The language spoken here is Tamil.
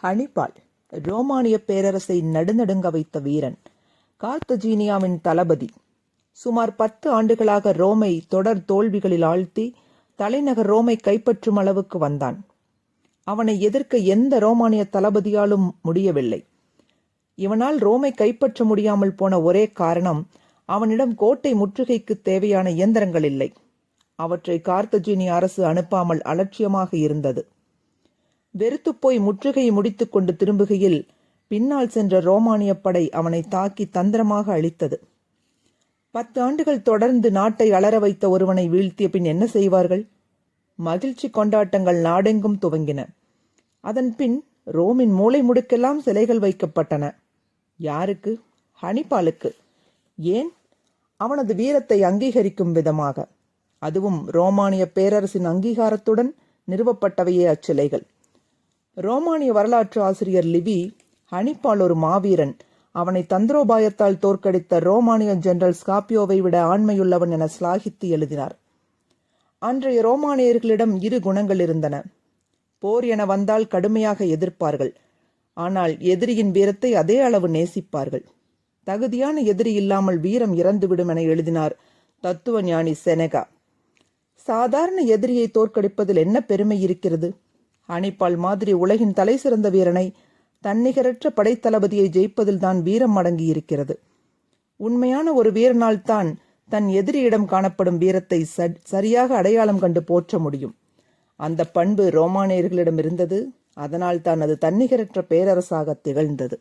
ஹனிபால் ரோமானிய பேரரசை நடுநடுங்க வைத்த வீரன், கார்த்தஜீனியாவின் தளபதி. சுமார் 10 ஆண்டுகளாக ரோமை தொடர் தோல்விகளில் ஆழ்த்தி தலைநகர் ரோமை கைப்பற்றும் அளவுக்கு வந்தான். அவனை எதிர்க்க எந்த ரோமானிய தளபதியாலும் முடியவில்லை. இவனால் ரோமை கைப்பற்ற முடியாமல் போன ஒரே காரணம், அவனிடம் கோட்டை முற்றுகைக்கு தேவையான இயந்திரங்கள் இல்லை. அவற்றை கார்த்தஜீனிய அரசு அனுப்பாமல் அலட்சியமாக இருந்தது. வெறுத்துப்போய் முற்றுகையை முடித்துக் கொண்டு திரும்புகையில் பின்னால் சென்ற ரோமானிய படை அவனை தாக்கி தந்திரமாக அழித்தது. 10 ஆண்டுகள் தொடர்ந்து நாட்டை அலற வைத்த ஒருவனை வீழ்த்திய பின் என்ன செய்வார்கள்? மகிழ்ச்சி கொண்டாட்டங்கள் நாடெங்கும் துவங்கின. அதன் பின் ரோமின் மூலை முடுக்கெல்லாம் சிலைகள் வைக்கப்பட்டன. யாருக்கு? ஹனிபாலுக்கு. ஏன்? அவனது வீரத்தை அங்கீகரிக்கும் விதமாக. அதுவும் ரோமானிய பேரரசின் அங்கீகாரத்துடன் நிறுவப்பட்டவையே அச்சிலைகள். ரோமானிய வரலாற்று ஆசிரியர் லிவி, ஹனிபால் ஒரு மாவீரன், அவனை தந்திரோபாயத்தால் தோற்கடித்த ரோமானிய ஜெனரல் ஸ்காபியோவை விட ஆண்மையுள்ளவன் என சிலாகித்து எழுதினார். அன்றைய ரோமானியர்களிடம் 2 குணங்கள் இருந்தன. போர் என வந்தால் கடுமையாக எதிர்ப்பார்கள். ஆனால் எதிரியின் வீரத்தை அதே அளவு நேசிப்பார்கள். தகுதியான எதிரி இல்லாமல் வீரம் இறந்துவிடும் என எழுதினார் தத்துவ ஞானி செனகா. சாதாரண எதிரியை தோற்கடிப்பதில் என்ன பெருமை இருக்கிறது? ஹனிபால் மாதிரி உலகின் தலை சிறந்த வீரனை, தன்னிகரற்ற படைத்தளபதியை ஜெயிப்பதில் தான் வீரம் அடங்கி இருக்கிறது. உண்மையான ஒரு வீரனால் தான் தன் எதிரியிடம் காணப்படும் வீரத்தை சரியாக அடையாளம் கண்டு போற்ற முடியும். அந்த பண்பு ரோமானியர்களிடம் இருந்தது. அதனால் தான் அது தன்னிகரற்ற பேரரசாக திகழ்ந்தது.